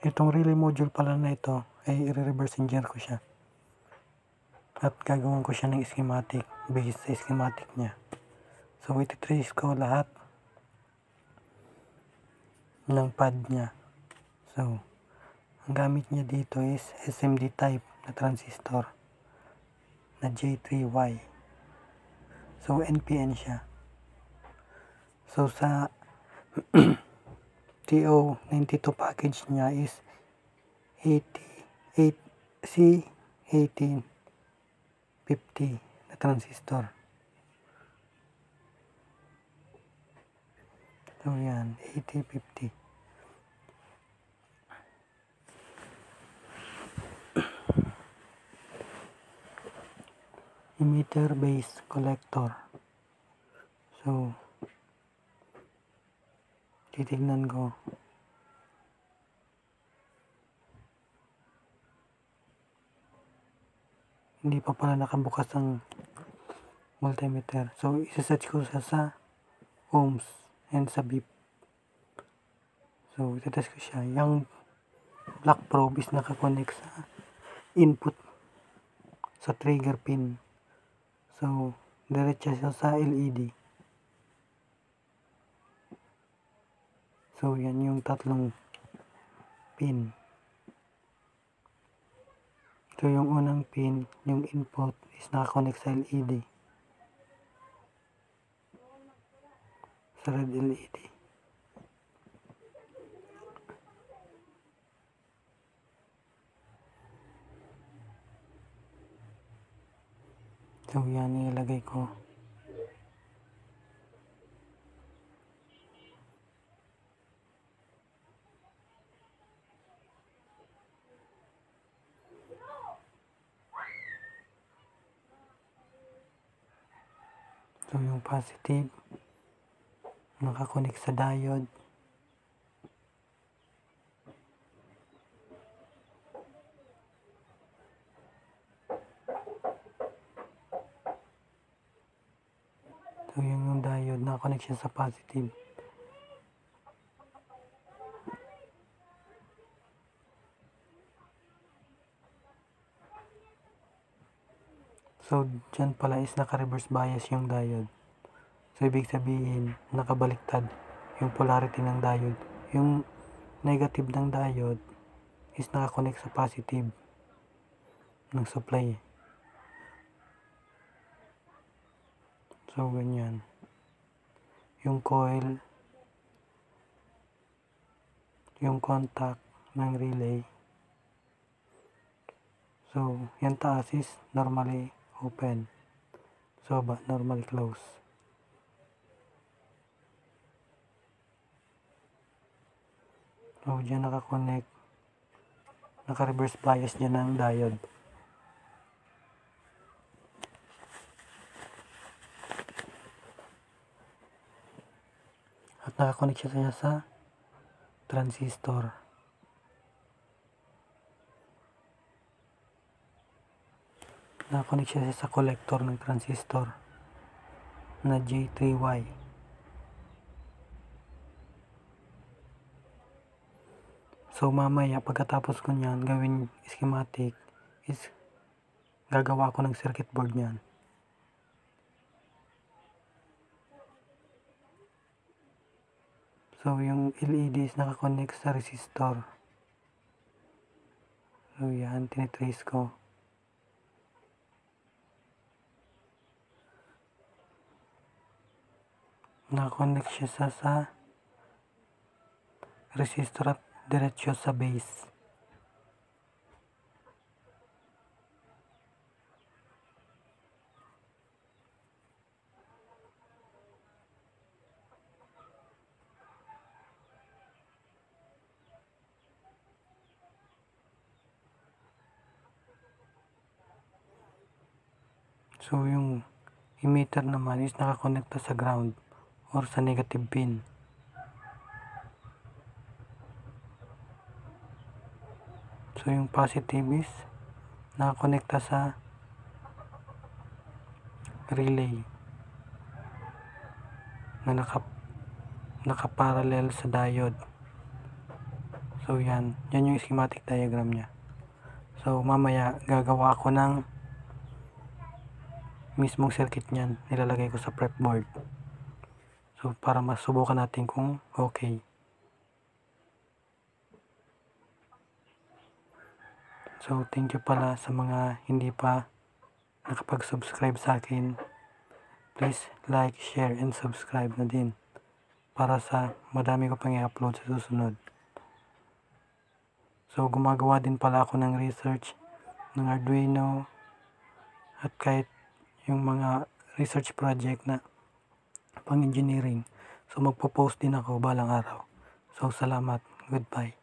Itong relay module pala na ito ay i-reverse engineer ko siya. At gagawin ko siya ng schematic based sa schematic niya. So ititrace ko lahat ng pad niya. So ang gamit niya dito is SMD type na transistor na J3Y. So NPN siya. So sa TO92 package niya is C1850 na transistor. So yan, 8050. Emitter base collector. So titignan ko. Hindi pa pala nakabukas ang multimeter. So isa-search ko siya sa ohms and sa beep. So itetest ko siya. Yung black probe is nakakonect sa input sa trigger pin. So diretso siya sa LED. So yan yung tatlong pin. So yung unang pin, yung input is nakakonect sa LED. Sa red LED. So yan ilagay ko. So yung positive nakakonect sa diode. So yung diode nakakonect siya sa positive. So dyan pala is naka-reverse bias yung diode. So ibig sabihin nakabaliktad yung polarity ng diode. Yung negative ng diode is nakakonect sa positive ng supply. So ganyan. Yung coil, yung contact ng relay. So yan taas is normally open. So normally close. So dyan nakakonect, naka-reverse bias dyan ng diode. At nakakonect siya sa transistor. Nakakonect siya sa collector ng transistor na J3Y. So mamaya pagkatapos ko niyan gawin schematic is gagawa ko ng circuit board niyan. So yung LED is nakakonect sa resistor. So yan, tinitrace ko. Nakakonect siya sa resistor at diretso sa base. So yung emitter naman is nakakonekta sa ground or sa negative pin. So yung positive is nakakonekta sa relay na nakaparallel sa diode. So So yan yung schematic diagram niya. So mamaya gagawa ako ng mismong circuit niyan, nilalagay ko sa prep board. So para masubukan natin kung okay. So thank you pala sa mga hindi pa nakapag-subscribe sa akin. Please like, share, and subscribe na din para sa madami ko pang i-upload sa susunod. So gumagawa din pala ako ng research ng Arduino at kahit yung mga research project na pang engineering. So magpo-post din ako balang araw. So salamat. Goodbye.